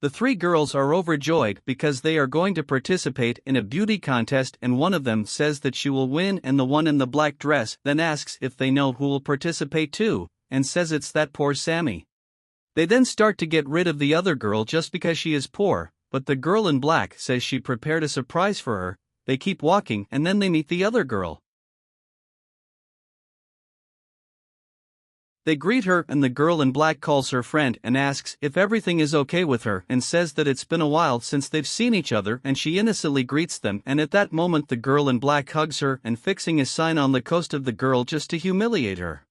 The three girls are overjoyed because they are going to participate in a beauty contest, and one of them says that she will win, and the one in the black dress then asks if they know who will participate too, and says it's that poor Sammy. They then start to get rid of the other girl just because she is poor, but the girl in black says she prepared a surprise for her. They keep walking and then they meet the other girl. They greet her and the girl in black calls her friend and asks if everything is okay with her and says that it's been a while since they've seen each other, and she innocently greets them, and at that moment the girl in black hugs her and fixing a sign on the coast of the girl just to humiliate her.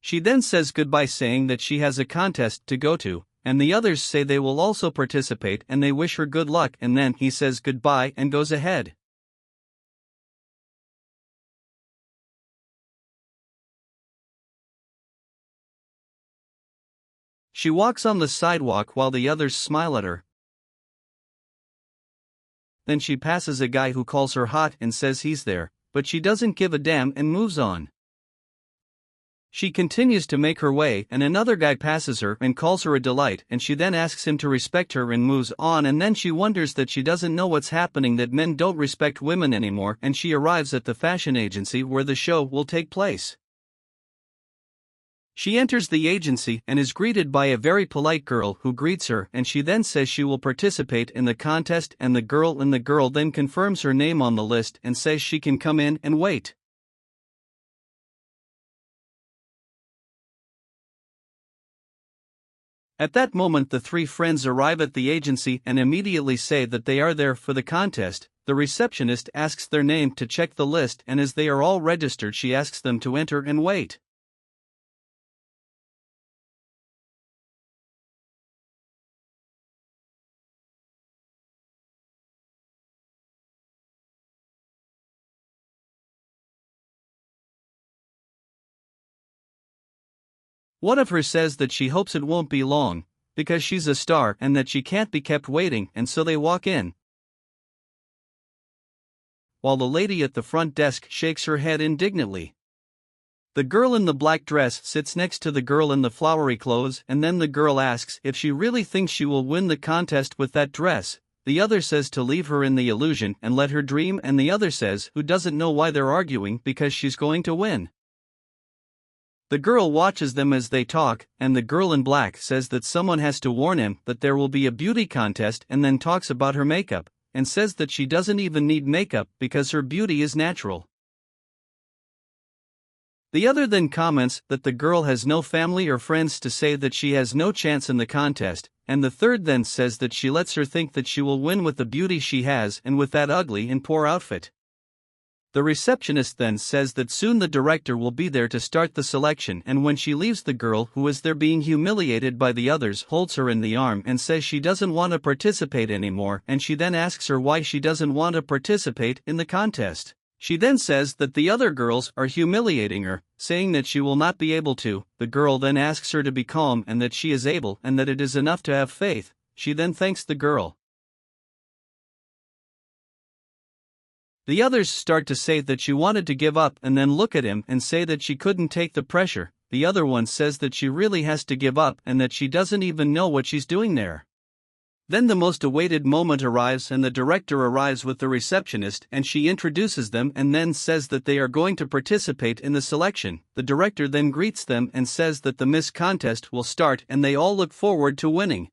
She then says goodbye saying that she has a contest to go to, and the others say they will also participate and they wish her good luck, and then he says goodbye and goes ahead. She walks on the sidewalk while the others smile at her. Then she passes a guy who calls her hot and says he's there, but she doesn't give a damn and moves on. She continues to make her way and another guy passes her and calls her a delight, and she then asks him to respect her and moves on, and then she wonders that she doesn't know what's happening, that men don't respect women anymore, and she arrives at the fashion agency where the show will take place. She enters the agency and is greeted by a very polite girl who greets her, and she then says she will participate in the contest, and the girl then confirms her name on the list and says she can come in and wait. At that moment the three friends arrive at the agency and immediately say that they are there for the contest. The receptionist asks their name to check the list, and as they are all registered she asks them to enter and wait. One of her says that she hopes it won't be long, because she's a star and that she can't be kept waiting, and so they walk in. While the lady at the front desk shakes her head indignantly. The girl in the black dress sits next to the girl in the flowery clothes, and then the girl asks if she really thinks she will win the contest with that dress. The other says to leave her in the illusion and let her dream, and the other says who doesn't know why they're arguing because she's going to win. The girl watches them as they talk, and the girl in black says that someone has to warn him that there will be a beauty contest, and then talks about her makeup, and says that she doesn't even need makeup because her beauty is natural. The other then comments that the girl has no family or friends to say that she has no chance in the contest, and the third then says that she lets her think that she will win with the beauty she has and with that ugly and poor outfit. The receptionist then says that soon the director will be there to start the selection, and when she leaves the girl who is there being humiliated by the others holds her in the arm and says she doesn't want to participate anymore, and she then asks her why she doesn't want to participate in the contest. She then says that the other girls are humiliating her, saying that she will not be able to. The girl then asks her to be calm and that she is able and that it is enough to have faith. She then thanks the girl. The others start to say that she wanted to give up and then look at him and say that she couldn't take the pressure. The other one says that she really has to give up and that she doesn't even know what she's doing there. Then the most awaited moment arrives and the director arrives with the receptionist, and she introduces them and then says that they are going to participate in the selection. The director then greets them and says that the Miss Contest will start and they all look forward to winning.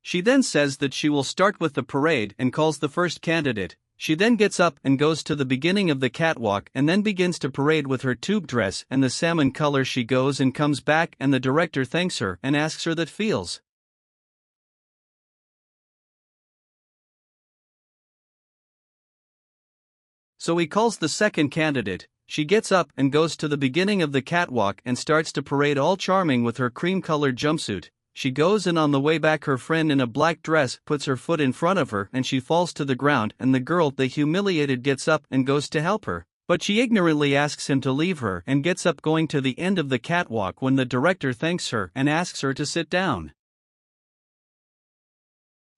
She then says that she will start with the parade and calls the first candidate. She then gets up and goes to the beginning of the catwalk and then begins to parade with her tube dress and the salmon color. She goes and comes back and the director thanks her and asks her that feels. So he calls the second candidate. She gets up and goes to the beginning of the catwalk and starts to parade all charming with her cream-colored jumpsuit. She goes and on the way back her friend in a black dress puts her foot in front of her and she falls to the ground, and the girl they humiliated gets up and goes to help her, but she ignorantly asks him to leave her and gets up going to the end of the catwalk when the director thanks her and asks her to sit down.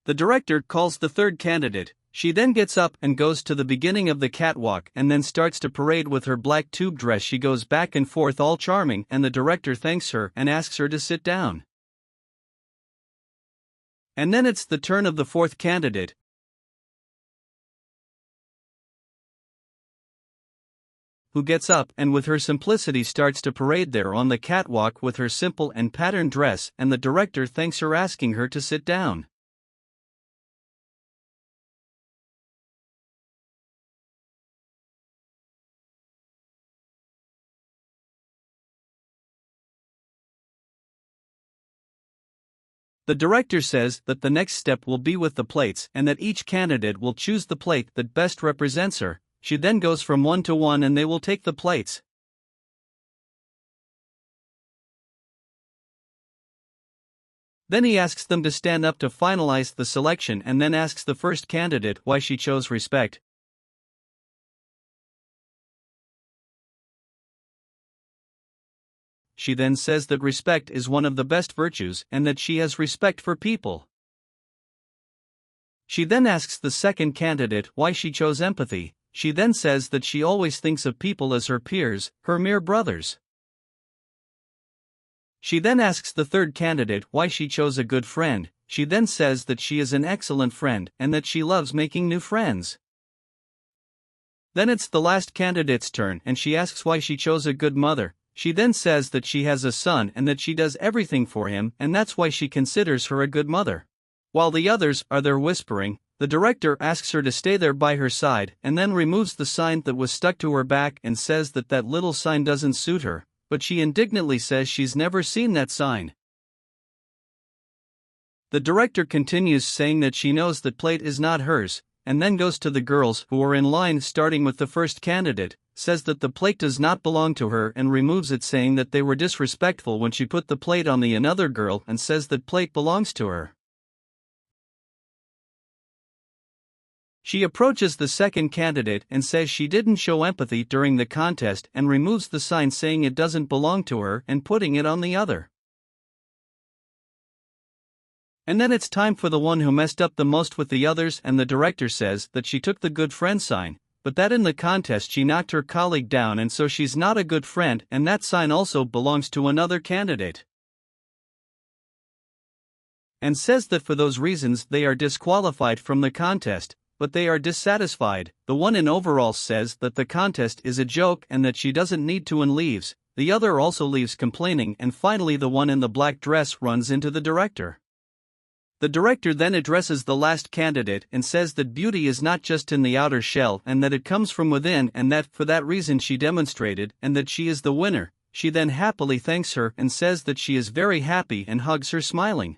The director calls the third candidate. She then gets up and goes to the beginning of the catwalk and then starts to parade with her black tube dress. She goes back and forth all charming and the director thanks her and asks her to sit down. And then it's the turn of the fourth candidate, who gets up and with her simplicity starts to parade there on the catwalk with her simple and patterned dress, and the director thanks her, asking her to sit down. The director says that the next step will be with the plates and that each candidate will choose the plate that best represents her. She then goes from one to one and they will take the plates. Then he asks them to stand up to finalize the selection and then asks the first candidate why she chose respect. She then says that respect is one of the best virtues and that she has respect for people. She then asks the second candidate why she chose empathy. She then says that she always thinks of people as her peers, her mere brothers. She then asks the third candidate why she chose a good friend. She then says that she is an excellent friend and that she loves making new friends. Then it's the last candidate's turn and she asks why she chose a good mother. She then says that she has a son and that she does everything for him and that's why she considers her a good mother. While the others are there whispering, the director asks her to stay there by her side and then removes the sign that was stuck to her back and says that that little sign doesn't suit her, but she indignantly says she's never seen that sign. The director continues saying that she knows that plate is not hers, and then goes to the girls who are in line starting with the first candidate, says that the plate does not belong to her and removes it, saying that they were disrespectful when she put the plate on the another girl, and says that plate belongs to her. She approaches the second candidate and says she didn't show empathy during the contest and removes the sign saying it doesn't belong to her and putting it on the other. And then it's time for the one who messed up the most with the others, and the director says that she took the good friend sign, but that in the contest she knocked her colleague down and so she's not a good friend and that sign also belongs to another candidate. And says that for those reasons they are disqualified from the contest, but they are dissatisfied. The one in overalls says that the contest is a joke and that she doesn't need to and leaves. The other also leaves complaining, and finally the one in the black dress runs into the director. The director then addresses the last candidate and says that beauty is not just in the outer shell and that it comes from within, and that for that reason she demonstrated and that she is the winner. She then happily thanks her and says that she is very happy and hugs her smiling.